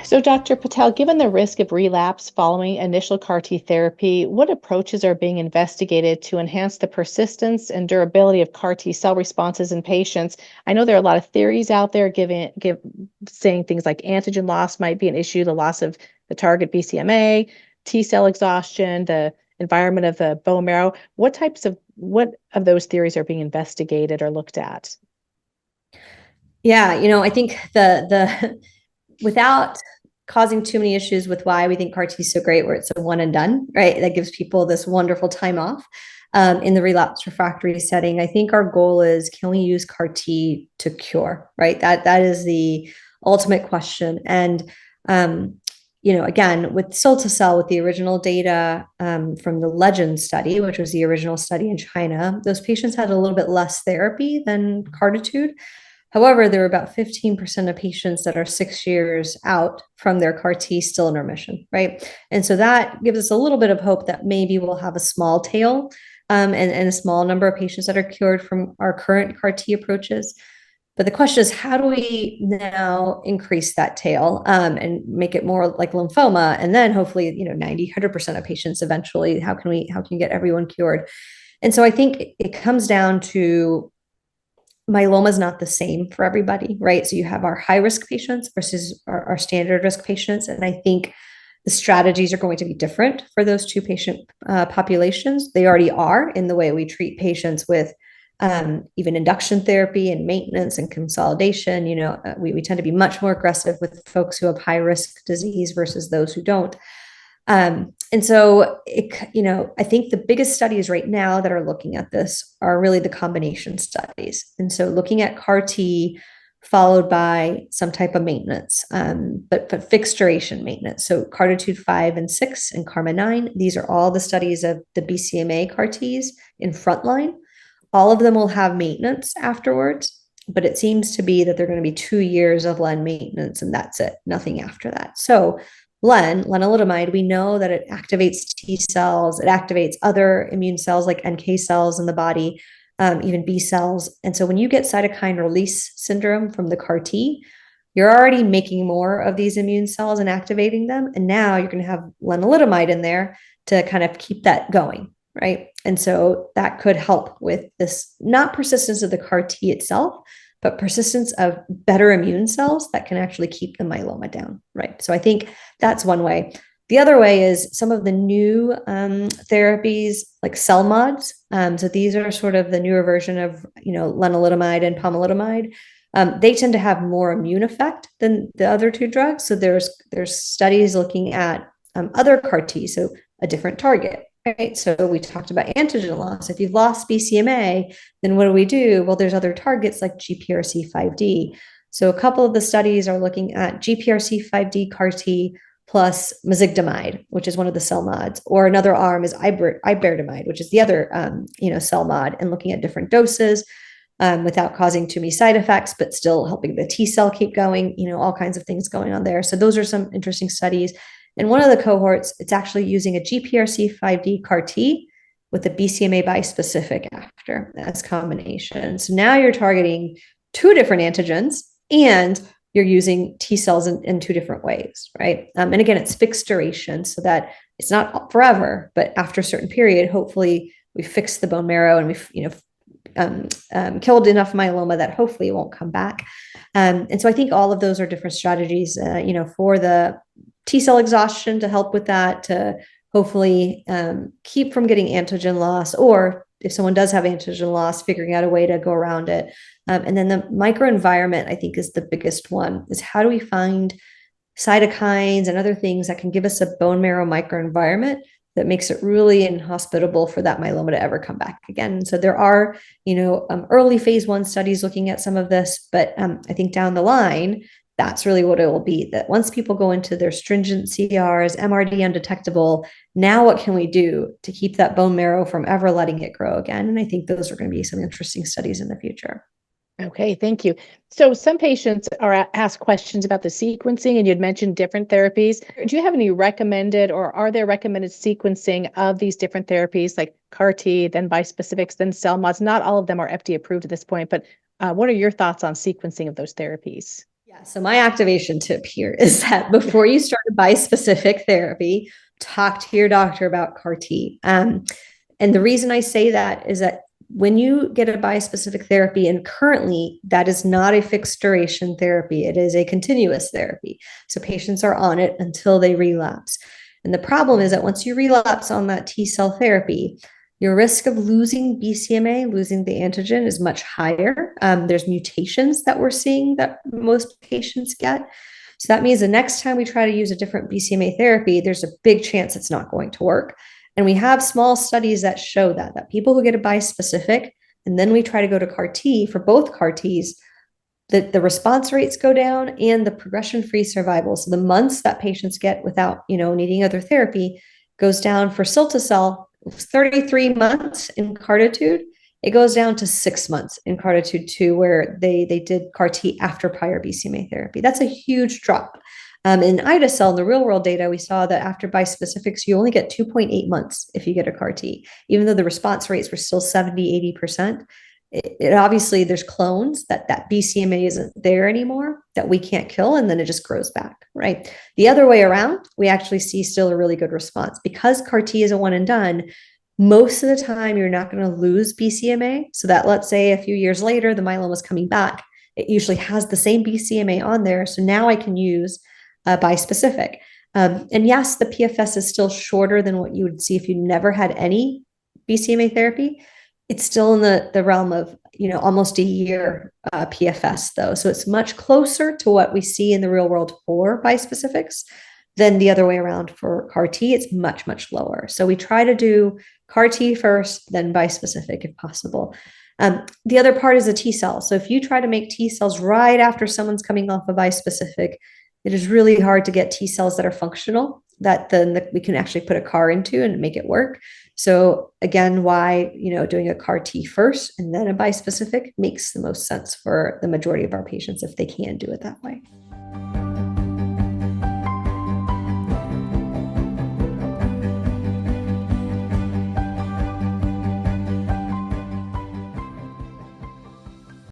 So, Dr. Patel, given the risk of relapse following initial CAR T therapy, what approaches are being investigated to enhance the persistence and durability of CAR T cell responses in patients? I know there are a lot of theories out there saying things like antigen loss might be an issue, the loss of the target BCMA, T cell exhaustion, the environment of the bone marrow. What of those theories are being investigated or looked at? Yeah, I think the without causing too many issues with why we think CAR T is so great, where it's a one and done, right? That gives people this wonderful time off in the relapse refractory setting. I think our goal is, can we use CAR T to cure, right? That is the ultimate question. And again, with cilta-cel, with the original data from the Legend study, which was the original study in China, those patients had a little bit less therapy than CARTITUDE. However, there were about 15% of patients that are 6 years out from their CAR T still in remission, right? And so that gives us a little bit of hope that maybe we'll have a small tail and a small number of patients that are cured from our current CAR T approaches. But the question is, how do we now increase that tail and make it more like lymphoma? And then hopefully, 90, 100% of patients eventually, how can we get everyone cured? And so I think it comes down to myeloma is not the same for everybody, right? So you have our high risk patients versus our standard risk patients. And I think the strategies are going to be different for those two patient populations. They already are in the way we treat patients with even induction therapy and maintenance and consolidation. We tend to be much more aggressive with folks who have high risk disease versus those who don't. And so, I think the biggest studies right now that are looking at this are really the combination studies. And so looking at CAR T followed by some type of maintenance, but fixed duration maintenance. So CARTITUDE 5 and 6 and KarMMa 9, these are all the studies of the BCMA CAR Ts in frontline. All of them will have maintenance afterwards, but it seems to be that they're going to be 2 years of Len maintenance, and that's it, nothing after that. So lenalidomide, we know that it activates T cells, it activates other immune cells like NK cells in the body, even B cells. And so when you get cytokine release syndrome from the CAR T, you're already making more of these immune cells and activating them. And now you're going to have lenalidomide in there to kind of keep that going, right? And so that could help with this, not persistence of the CAR T itself, but persistence of better immune cells that can actually keep the myeloma down, right? So I think that's one way. The other way is some of the new therapies like cell mods. So these are sort of the newer version of, lenalidomide and pomalidomide. They tend to have more immune effect than the other two drugs. So there's studies looking at other CAR T, so a different target. Right. So we talked about antigen loss. If you've lost BCMA, then what do? Well, there's other targets like GPRC5D. So a couple of the studies are looking at GPRC5D CAR T plus mezigdomide, which is one of the cell mods, or another arm is iberdomide, which is the other cell mod, and looking at different doses without causing too many side effects, but still helping the T cell keep going. All kinds of things going on there. So those are some interesting studies. In one of the cohorts, it's actually using a GPRC5D CAR T with a BCMA bispecific after as combination. So now you're targeting two different antigens and you're using T cells in two different ways, right? And again, it's fixed duration so that it's not forever, but after a certain period, hopefully we fix the bone marrow and we've killed enough myeloma that hopefully it won't come back. And so I think all of those are different strategies, for the T cell exhaustion to help with that, to hopefully keep from getting antigen loss, or if someone does have antigen loss, figuring out a way to go around it. And then the microenvironment, I think, is the biggest one, is how do we find cytokines and other things that can give us a bone marrow microenvironment that makes it really inhospitable for that myeloma to ever come back again. So there are, early phase 1 studies looking at some of this, but I think down the line, that's really what it will be, that once people go into their stringent CRs, MRD undetectable, now what can we do to keep that bone marrow from ever letting it grow again? And I think those are going to be some interesting studies in the future. Okay, thank you. So some patients are asked questions about the sequencing, and you'd mentioned different therapies. Do you have any recommended, or are there recommended sequencing of these different therapies, like CAR T, then bispecifics, then cell mods? Not all of them are FDA approved at this point, but what are your thoughts on sequencing of those therapies? So my activation tip here is that before you start a bispecific therapy, talk to your doctor about CAR T. And the reason I say that is that when you get a bispecific therapy, and currently that is not a fixed duration therapy, it is a continuous therapy. So patients are on it until they relapse. And the problem is that once you relapse on that T cell therapy, your risk of losing BCMA, losing the antigen, is much higher. There's mutations that we're seeing that most patients get. So that means the next time we try to use a different BCMA therapy, there's a big chance it's not going to work. And we have small studies that show that people who get a bispecific, and then we try to go to CAR T for both CAR Ts, the response rates go down and the progression-free survival. So the months that patients get without, needing other therapy goes down. For cilta-cel, 33 months in CARTITUDE. It goes down to 6 months in CARTITUDE 2, where they did CAR T after prior BCMA therapy. That's a huge drop. In ide-cel, in the real world data, we saw that after bispecifics, you only get 2.8 months if you get a CAR T, even though the response rates were still 70, 80%. It obviously, there's clones that BCMA isn't there anymore, that we can't kill, and then it just grows back, right? The other way around, we actually see still a really good response. Because CAR T is a one and done, most of the time you're not going to lose BCMA. So that, let's say a few years later, the myeloma is coming back, it usually has the same BCMA on there. So now I can use a bispecific. And yes, the PFS is still shorter than what you would see if you never had any BCMA therapy. It's still in the realm of, almost a year PFS though. So it's much closer to what we see in the real world for bispecifics than the other way around for CAR T. It's much, much lower. So we try to do CAR T first, then bispecific if possible. The other part is a T cell. So if you try to make T cells right after someone's coming off a bispecific, it is really hard to get T cells that are functional, that then we can actually put a CAR into and make it work. So again, why, doing a CAR T first and then a bispecific makes the most sense for the majority of our patients if they can do it that way.